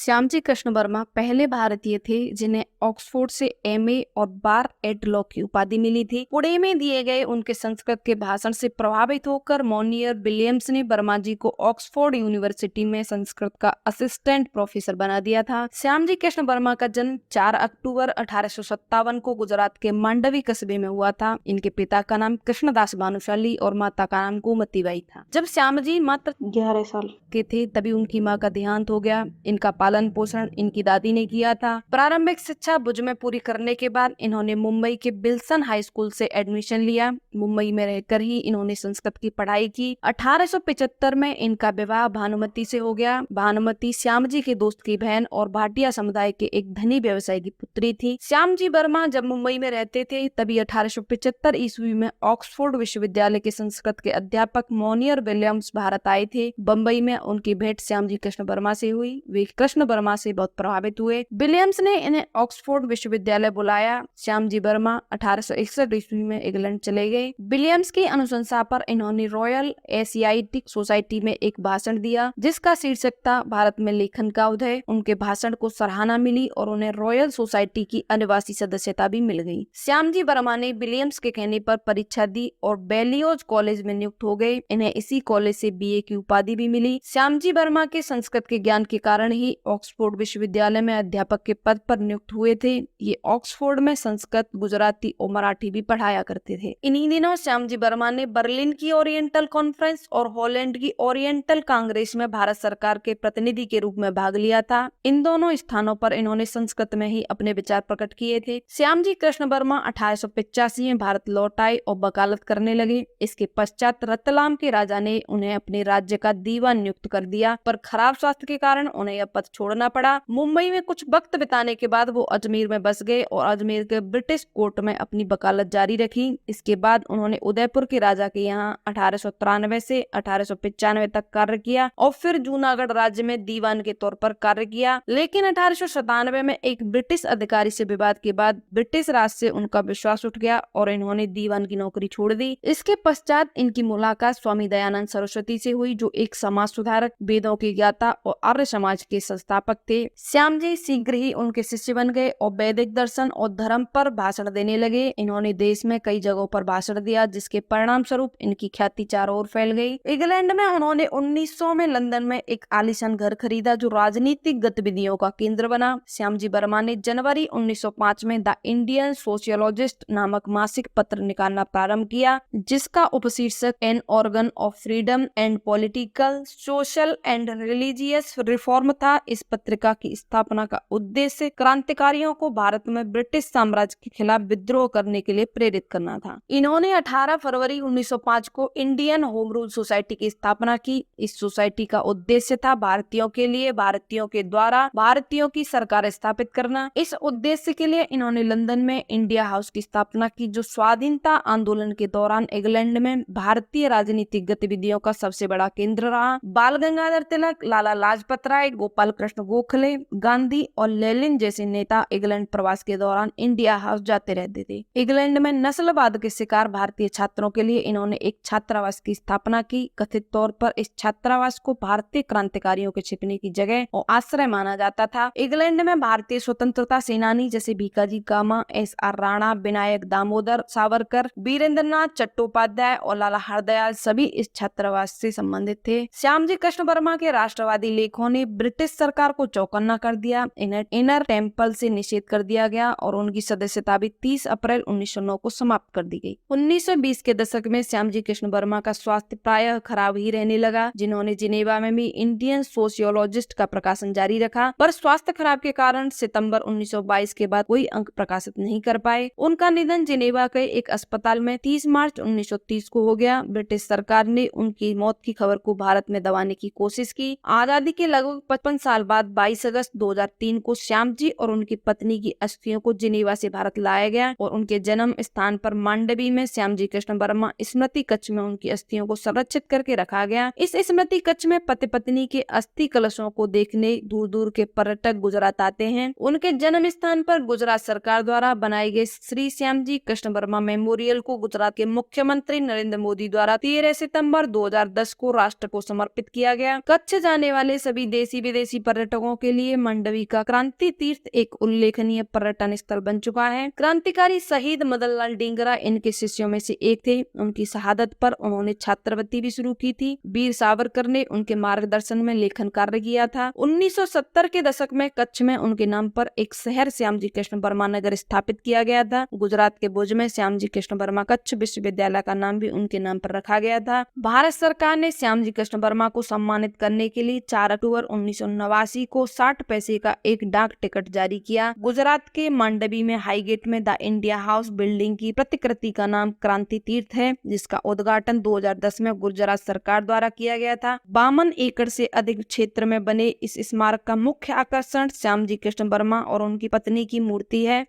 श्यामजी कृष्ण वर्मा पहले भारतीय थे जिन्हें ऑक्सफोर्ड से एमए और बार एट लॉ की उपाधि मिली थी। पुणे में दिए गए उनके संस्कृत के भाषण से प्रभावित होकर मोनियर विलियम्स ने वर्मा जी को ऑक्सफोर्ड यूनिवर्सिटी में संस्कृत का असिस्टेंट प्रोफेसर बना दिया था। श्यामजी कृष्ण वर्मा का जन्म 4 अक्टूबर 1857 को गुजरात के मांडवी कस्बे में हुआ था। इनके पिता का नाम कृष्णदास भानुशाली और माता का नाम गोमतीबाई था। जब श्यामजी मात्र 11 साल के थे तभी उनकी मां का देहांत हो गया। इनका पालन पोषण इनकी दादी ने किया था। प्रारंभिक शिक्षा भुज में पूरी करने के बाद इन्होंने मुंबई के बिल्सन हाई स्कूल से एडमिशन लिया। मुंबई में रहकर ही इन्होंने संस्कृत की पढ़ाई की। 1875 में इनका विवाह भानुमती से हो गया। भानुमती श्यामजी के दोस्त की बहन और भाटिया समुदाय के एक धनी व्यवसायी की पुत्री थी। श्यामजी वर्मा जब मुंबई में रहते थे तभी 1875 ईस्वी में ऑक्सफोर्ड विश्वविद्यालय के संस्कृत के अध्यापक मोनियर विलियम्स भारत आए थे। बम्बई में उनकी भेंट श्यामजी कृष्ण वर्मा से हुई। वे कृष्ण वर्मा से बहुत प्रभावित हुए। विलियम्स ने इन्हें ऑक्सफोर्ड विश्वविद्यालय बुलाया। श्यामजी वर्मा 1861 ईस्वी में इंग्लैंड चले गए। विलियम्स की अनुशंसा पर इन्होंने रॉयल एशियाटिक सोसाइटी में एक भाषण दिया जिसका शीर्षक था भारत में लेखन का उदय। उनके भाषण को सराहना मिली और उन्हें रॉयल सोसाइटी की अनिवासी सदस्यता भी मिल गई। श्यामजी वर्मा ने विलियम्स के कहने पर परीक्षा दी और बेलियोज कॉलेज में नियुक्त हो गए। इन्हें इसी कॉलेज से बीए की उपाधि भी मिली। श्यामजी वर्मा के संस्कृत के ज्ञान के कारण ही ऑक्सफोर्ड विश्वविद्यालय में अध्यापक के पद पर नियुक्त हुए थे। ये ऑक्सफोर्ड में संस्कृत, गुजराती और मराठी भी पढ़ाया करते थे। इन्हीं दिनों श्यामजी वर्मा ने बर्लिन की ओरिएंटल कॉन्फ्रेंस और हॉलैंड की ओरिएंटल कांग्रेस में भारत सरकार के प्रतिनिधि के रूप में भाग लिया था। इन दोनों स्थानों पर इन्होंने संस्कृत में ही अपने विचार प्रकट किए थे। श्यामजी कृष्ण वर्मा 1885 में भारत लौट आए और वकालत करने लगे। इसके पश्चात रतलाम के राजा ने उन्हें अपने राज्य का दीवान नियुक्त कर दिया, पर खराब स्वास्थ्य के कारण उन्हें यह पद छोड़ना पड़ा। मुंबई में कुछ वक्त बिताने के बाद वो अजमेर में बस गए और अजमेर के ब्रिटिश कोर्ट में अपनी वकालत जारी रखी। इसके बाद उन्होंने उदयपुर के राजा के यहाँ 1893 से 1895 तक कार्य किया और फिर जूनागढ़ राज्य में दीवान के तौर पर कार्य किया। लेकिन 1897 में एक ब्रिटिश अधिकारी से विवाद के बाद ब्रिटिश राज से उनका विश्वास उठ गया और इन्होंने दीवान की नौकरी छोड़ दी। इसके पश्चात इनकी मुलाकात स्वामी दयानंद सरस्वती से हुई, जो एक समाज सुधारक, वेदों के ज्ञाता और आर्य समाज के संस्थापक थे। श्यामजी शीघ्र ही उनके शिष्य बन गए और वैदिक दर्शन और धर्म पर भाषण देने लगे। इन्होंने देश में कई जगहों पर भाषण दिया जिसके परिणाम स्वरूप इनकी ख्याति चारों ओर फैल गई। इंग्लैंड में उन्होंने 1900 में लंदन में एक आलीशान घर खरीदा जो राजनीतिक गतिविधियों का केंद्र बना। श्यामजी वर्मा ने जनवरी 1905 में द इंडियन सोशियोलॉजिस्ट नामक मासिक पत्र निकालना प्रारंभ किया जिसका उपशीर्षक an organ of freedom and political, social and religious reform था। इस पत्रिका की स्थापना का उद्देश्य क्रांतिकारियों को भारत में ब्रिटिश साम्राज्य के खिलाफ विद्रोह करने के लिए प्रेरित करना था। इन्होंने 18 फरवरी 1905 को इंडियन होम रूल सोसाइटी की स्थापना की। इस सोसाइटी का उद्देश्य था भारतीयों के लिए भारतीयों के द्वारा भारतीयों की सरकार स्थापित करना। इस उद्देश्य के लिए इन्होंने लंदन में इंडिया हाउस की स्थापना की जो स्वाधीनता आंदोलन के दौरान इंग्लैंड में भारतीय राजनीतिक गतिविधियों का सबसे बड़ा केंद्र रहा। बाल गंगाधर तिलक, लाला लाजपत राय, गोपाल कृष्ण गोखले, गांधी और लेनिन जैसे नेता इंग्लैंड प्रवास के दौरान इंडिया हाउस जाते रहते थे। इंग्लैंड में नस्लवाद के शिकार भारतीय छात्रों के लिए इन्होंने एक छात्रावास की स्थापना की। कथित तौर पर इस छात्रावास को भारतीय क्रांतिकारियों के छिपने की जगह और आश्रय माना जाता था। इंग्लैंड में भारतीय स्वतंत्रता सेनानी जैसे भीकाजी कामा, एस.आर. राणा, विनायक दामोदर सावरकर, वीरेंद्रनाथ चट्टोपाध्याय और लाला हरदयाल सभी इस छात्रावास से संबंधित थे। श्यामजी कृष्ण वर्मा के राष्ट्रवादी लेखों ने ब्रिटिश सरकार को चौकन्ना कर दिया। इन्हें इनर टेम्पल से निषेध कर दिया गया और उनकी सदस्यता भी 30 अप्रैल 1909 को समाप्त कर दी गई। 1920 के दशक में श्यामजी कृष्ण वर्मा का स्वास्थ्य प्रायः खराब ही रहने लगा, जिन्होंने जिनेवा में भी इंडियन सोशियोलॉजिस्ट का प्रकाशन जारी रखा, पर स्वास्थ्य खराब के कारण सितंबर 1922 के बाद कोई अंक प्रकाशित नहीं कर पाए। उनका निधन जिनेवा के एक अस्पताल में 30 मार्च 1930 को हो गया। ब्रिटिश सरकार ने उनकी मौत की खबर को भारत में दबाने की कोशिश की। आजादी के लगभग 55 साल बाद 22 अगस्त 2003 को श्यामजी और उनकी पत्नी की अस्थियों को जिनेवा से भारत लाया गया और उनके जन्म स्थान पर मांडवी में श्यामजी कृष्ण वर्मा स्मृति कक्ष में उनकी अस्थियों को संरक्षित करके रखा गया। इस स्मृति कक्ष में पति पत्नी के अस्थि कलशों को देखने दूर दूर के पर्यटक गुजरात आते हैं। उनके जन्म स्थान पर गुजरात सरकार द्वारा बनाए गए श्री श्यामजी कृष्ण वर्मा मेमोरियल को गुजरात के मुख्यमंत्री नरेंद्र मोदी द्वारा 13 सितंबर 2010 को राष्ट्र को समर्पित किया गया। कच्छ जाने वाले सभी देशी विदेशी पर्यटकों के लिए मंडवी का क्रांति तीर्थ एक उल्लेखनीय पर्यटन स्थल बन चुका है। क्रांतिकारी शहीद मदन लाल डींगरा इनके शिष्यों में से एक थे। उनकी शहादत पर उन्होंने छात्रवृत्ति भी शुरू की थी। वीर सावरकर ने उनके मार्गदर्शन में लेखन कार्य किया था। 1970 के दशक में कच्छ में उनके नाम पर एक शहर श्यामजी कृष्ण वर्मा नगर स्थापित किया गया था। गुजरात के भुज में श्यामजी कृष्ण वर्मा कच्छ विश्वविद्यालय का नाम भी उनके नाम पर रखा गया था। भारत सरकार ने श्यामजी कृष्ण वर्मा को सम्मानित करने के लिए 4 अक्टूबर 1989 को 60 पैसे का एक डाक टिकट जारी किया। गुजरात के मांडवी में हाईगेट में द इंडिया हाउस बिल्डिंग की प्रतिकृति का नाम क्रांति तीर्थ है, जिसका उद्घाटन 2010 में गुजरात सरकार द्वारा किया गया था। 52 एकड़ से अधिक क्षेत्र में बने इस स्मारक का मुख्य आकर्षण श्यामजी कृष्ण वर्मा और उनकी पत्नी की मूर्ति है।